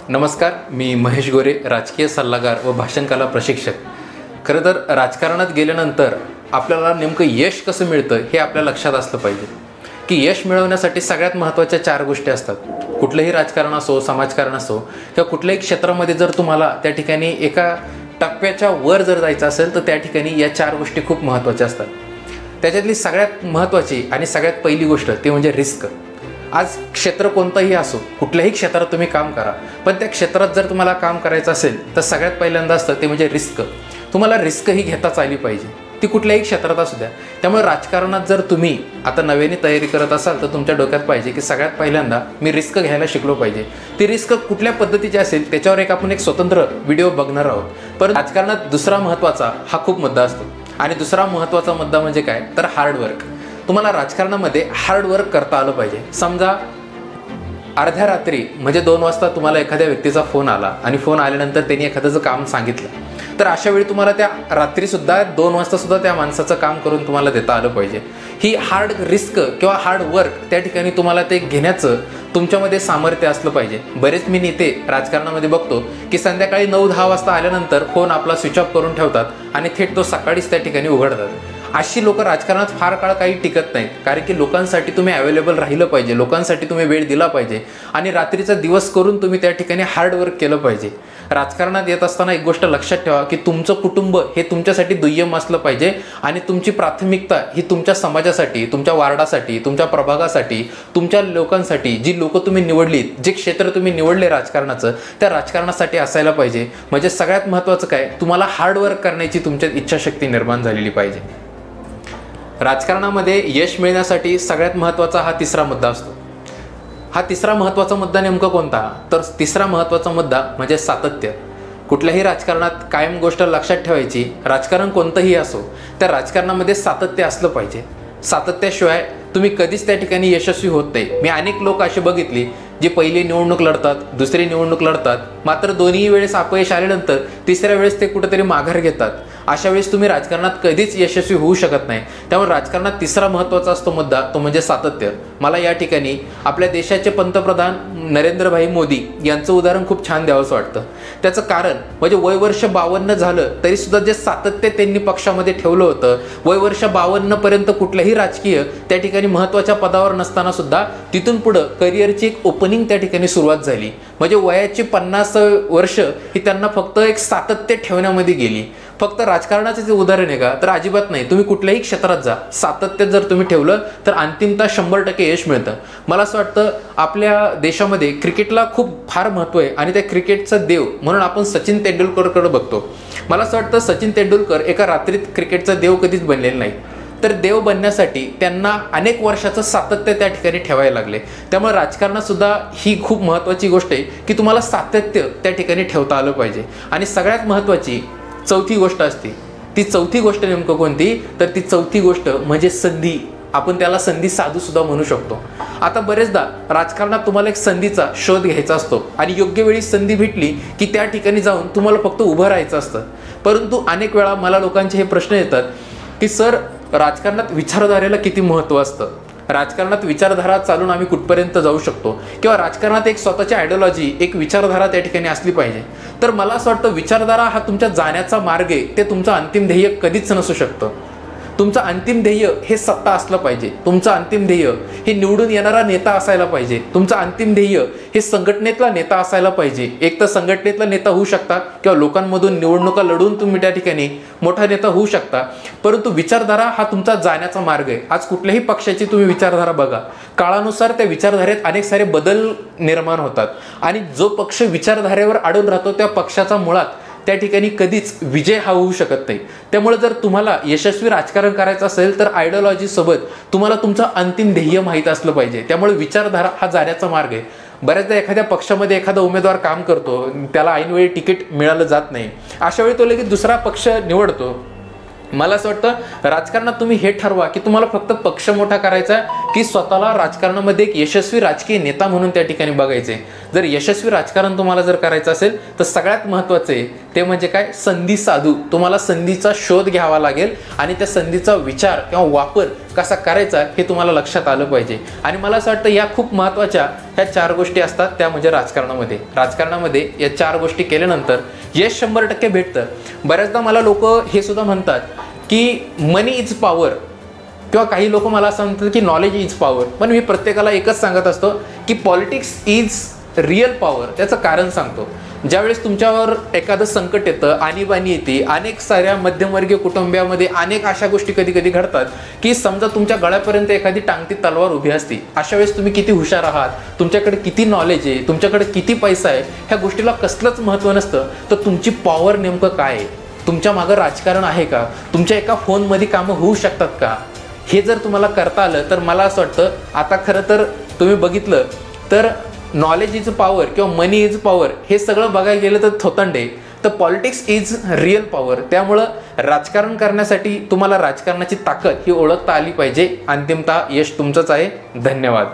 नमस्कार, मी महेश गोरे, राजकीय सल्लागार व भाषणकला प्रशिक्षक. खरं तर राजकारणात गेल्यानंतर आपल्याला नेमकं यश कसं मिळतं हे आपल्या लक्षात असलं पाहिजे की यश मिळवण्यासाठी सगळ्यात महत्त्वाच्या 4 गोष्टी असतात. कुठलंही राजकारण असो, समाजकारण असो किंवा कुठल्याही क्षेत्रामध्ये जर तुम्हाला त्या ठिकाणी एका टप्प्याच्या वर जर जायचं असेल तर त्या ठिकाणी या 4 गोष्टी खूप महत्त्वाच्या असतात. त्याच्यातली सगळ्यात महत्त्वाची आणि सगळ्यात पहिली गोष्ट ती म्हणजे रिस्क. आज क्षेत्र कोणतंही असो, कुठल्याही क्षेत्रात तुम्ही काम करा, पण त्या क्षेत्रात जर तुम्हाला काम करायचं असेल तर सगळ्यात पहिल्यांदा असतं ते म्हणजे रिस्क. तुम्हाला रिस्कही घेताच आली पाहिजे, ती कुठल्याही क्षेत्रात असू द्या. त्यामुळे राजकारणात जर तुम्ही आता नव्याने तयारी करत असाल तर तुमच्या डोक्यात पाहिजे की सगळ्यात पहिल्यांदा मी रिस्क घ्यायला शिकलो पाहिजे. ती रिस्क कुठल्या पद्धतीची असेल त्याच्यावर आपण एक स्वतंत्र व्हिडिओ बघणार आहोत. पण राजकारणात दुसरा महत्त्वाचा हा खूप मुद्दा असतो आणि दुसरा महत्त्वाचा मुद्दा म्हणजे काय तर हार्डवर्क. तुम्हाला राजकारणामध्ये हार्डवर्क करता आलं पाहिजे. समजा अर्ध्या रात्री म्हणजे 2 वाजता तुम्हाला एखाद्या व्यक्तीचा फोन आला आणि फोन आल्यानंतर त्यांनी एखाद्याचं काम सांगितलं, तर अशा वेळी तुम्हाला त्या रात्रीसुद्धा 2 वाजतासुद्धा त्या माणसाचं काम करून तुम्हाला देता आलं पाहिजे. ही हार्ड रिस्क किंवा हार्ड वर्क त्या ठिकाणी तुम्हाला ते घेण्याचं तुमच्यामध्ये सामर्थ्य असलं पाहिजे. बरेच मी नेते राजकारणामध्ये बघतो की संध्याकाळी 9-10 वाजता आल्यानंतर फोन आपला स्विच ऑफ करून ठेवतात आणि थेट तो सकाळीच त्या ठिकाणी उघडतात. अशी लोक राजकारणात फार काळ काही टिकत नाहीत, कारण की लोकांसाठी तुम्ही अवेलेबल राहिलं पाहिजे, लोकांसाठी तुम्ही वेळ दिला पाहिजे आणि रात्रीचा दिवस करून तुम्ही त्या ठिकाणी हार्डवर्क केलं पाहिजे. राजकारणात येत असताना एक गोष्ट लक्षात ठेवा की तुमचं कुटुंब हे तुमच्यासाठी दुय्यम असलं पाहिजे आणि तुमची प्राथमिकता ही तुमच्या समाजासाठी, तुमच्या वार्डासाठी, तुमच्या प्रभागासाठी, तुमच्या लोकांसाठी, जी लोक तुम्ही निवडलीत, जे क्षेत्र तुम्ही निवडले राजकारणाचं, त्या राजकारणासाठी असायला पाहिजे. म्हणजे सगळ्यात महत्त्वाचं काय, तुम्हाला हार्डवर्क करण्याची तुमच्यात इच्छाशक्ती निर्माण झालेली पाहिजे. राजकारणामध्ये यश मिळण्यासाठी सगळ्यात महत्त्वाचा हा तिसरा मुद्दा असतो. हा तिसरा महत्त्वाचा मुद्दा नेमका कोणता तर तिसरा महत्त्वाचा मुद्दा म्हणजे सातत्य. कुठल्याही राजकारणात कायम गोष्ट लक्षात ठेवायची, राजकारण कोणतंही असो त्या राजकारणामध्ये सातत्य असलं पाहिजे. सातत्याशिवाय तुम्ही कधीच त्या ठिकाणी यशस्वी होत नाही. मी अनेक लोक असे बघितली जे पहिली निवडणूक लढतात, दुसरी निवडणूक लढतात, मात्र दोन्ही वेळेस अपयश आल्यानंतर तिसऱ्या वेळेस ते कुठेतरी माघार घेतात. अशा वेळेस तुम्ही राजकारणात कधीच यशस्वी होऊ शकत नाही. त्यामुळे राजकारणात तिसरा महत्त्वाचा असतो मुद्दा तो म्हणजे सातत्य. मला या ठिकाणी आपल्या देशाचे पंतप्रधान नरेंद्रभाई मोदी यांचं उदाहरण खूप छान द्यावंसं वाटतं. त्याचं कारण म्हणजे वयवर्ष 52 झालं तरीसुद्धा जे सातत्य त्यांनी पक्षामध्ये ठेवलं होतं, वयवर्ष 52 पर्यंत कुठल्याही राजकीय त्या ठिकाणी महत्त्वाच्या पदावर नसताना सुद्धा तिथून पुढं करिअरची एक ओपनिंग त्या ठिकाणी सुरुवात झाली. म्हणजे वयाची 50 वर्ष ही त्यांना फक्त एक सातत्य ठेवण्यामध्ये गेली. फक्त राजकारणाचं जे उदाहरण आहे का तर अजिबात नाही. तुम्ही कुठल्याही क्षेत्रात जा, सातत्य जर तुम्ही ठेवलं तर अंतिमतः 100% यश मिळतं. मला असं वाटतं आपल्या देशामध्ये क्रिकेटला खूप फार महत्त्व आहे आणि त्या क्रिकेटचा देव म्हणून आपण सचिन तेंडुलकरकडे बघतो. मला असं वाटतं सचिन तेंडुलकर एका रात्रीत क्रिकेटचा देव कधीच बनलेला नाही, तर देव बनण्यासाठी त्यांना अनेक वर्षाचं सातत्य त्या ठिकाणी ठेवायला लागले. त्यामुळे राजकारणात सुद्धा ही खूप महत्त्वाची गोष्ट आहे की तुम्हाला सातत्य त्या ठिकाणी ठेवता आलं पाहिजे. आणि सगळ्यात महत्त्वाची चौथी गोष्ट असते. ती चौथी गोष्ट नेमकं कोणती तर ती चौथी गोष्ट म्हणजे संधी. आपण त्याला संधी साधू सुद्धा म्हणू शकतो. आता बरेचदा राजकारणात तुम्हाला एक संधीचा शोध घ्यायचा असतो आणि योग्य वेळी संधी भेटली की त्या ठिकाणी जाऊन तुम्हाला फक्त उभं राहायचं असतं. परंतु अनेक वेळा मला लोकांचे हे प्रश्न येतात की सर, राजकारणात विचारधारेला किती महत्त्व असतं, राजकारणात विचारधारा चालून आम्ही कुठपर्यंत जाऊ शकतो, किंवा राजकारणात एक स्वतःची आयडिओलॉजी, एक विचारधारा त्या ठिकाणी असली पाहिजे. तर मला असं वाटतं विचारधारा हा तुमच्या जाण्याचा मार्ग आहे, ते तुमचं अंतिम ध्येय कधीच नसू शकतं. तुमचं अंतिम ध्येय हे सत्ता असलं पाहिजे. तुमचं अंतिम ध्येय हे निवडून येणारा नेता असायला पाहिजे. तुमचं अंतिम ध्येय हे संघटनेतला नेता असायला पाहिजे. एक तर संघटनेतला नेता होऊ शकता किंवा लोकांमधून निवडणुका लढून तुम्ही त्या ठिकाणी मोठा नेता होऊ शकता. परंतु विचारधारा हा तुमचा जाण्याचा मार्ग आहे. आज कुठल्याही पक्षाची तुम्ही विचारधारा बघा, काळानुसार त्या विचारधारेत अनेक सारे बदल निर्माण होतात आणि जो पक्ष विचारधारेवर अडून राहतो त्या पक्षाचा मुळात त्या ठिकाणी कधीच विजय हा होऊ शकत नाही. त्यामुळे जर तुम्हाला यशस्वी राजकारण करायचं असेल तर आयडिओलॉजी सोबत तुम्हाला तुमचं अंतिम ध्येय माहीत असलं पाहिजे. त्यामुळे विचारधारा हा जाण्याचा मार्ग आहे. बऱ्याचदा एखाद्या पक्षामध्ये एखादा उमेदवार काम करतो, त्याला ऐनवेळी तिकीट मिळालं जात नाही, अशा वेळी तो लगेच दुसरा पक्ष निवडतो. मला असं वाटतं राजकारणात तुम्ही हे ठरवा की तुम्हाला फक्त पक्ष मोठा करायचा की स्वतःला राजकारणामध्ये एक यशस्वी राजकीय नेता म्हणून त्या ठिकाणी बघायचे. जर यशस्वी राजकारण तुम्हाला जर करायचं असेल तर सगळ्यात महत्त्वाचं आहे ते म्हणजे काय, संधी साधू. तुम्हाला संधीचा शोध घ्यावा लागेल आणि त्या संधीचा विचार किंवा वापर कसा करायचा हे तुम्हाला लक्षात आलं पाहिजे. आणि मला असं वाटतं या खूप महत्त्वाच्या ह्या 4 गोष्टी असतात, त्या म्हणजे राजकारणामध्ये या 4 गोष्टी केल्यानंतर यश 100% भेटतं. बऱ्याचदा मला लोक हे सुद्धा म्हणतात की मनी इज पॉवर, किंवा काही लोक मला असं म्हणतात की नॉलेज इज पॉवर. पण मी प्रत्येकाला एकच सांगत असतो की पॉलिटिक्स इज रिअल पॉवर. त्याचं कारण सांगतो. ज्यावेळेस तुमच्यावर एखादं संकट येतं, आणीबाणी येते, अनेक साऱ्या मध्यमवर्गीय कुटुंबामध्ये अनेक अशा गोष्टी कधी कधी घडतात की समजा तुमच्या गळ्यापर्यंत एखादी टांगती तलवार उभी असते. अशा वेळेस तुम्ही किती हुशार आहात, तुमच्याकडे किती नॉलेज आहे, तुमच्याकडे किती पैसा आहे, ह्या गोष्टीला कसलंच महत्त्व नसतं. तर तुमची पॉवर नेमकं काय आहे, तुमच्या मागं राजकारण आहे का, तुमच्या एका फोनमध्ये कामं होऊ शकतात का, हे जर तुम्हाला करता आलं तर मला असं वाटतं आता खरं तर तुम्ही बघितलं तर नॉलेज इज पॉवर किंवा मनी इज पॉवर हे सगळं बघायला गेलं तर थोतांडे. तर पॉलिटिक्स इज रिअल पॉवर. त्यामुळं राजकारण करण्यासाठी तुम्हाला राजकारणाची ताकद ही ओळखता आली पाहिजे. अंतिमतः यश तुमचंच आहे. धन्यवाद.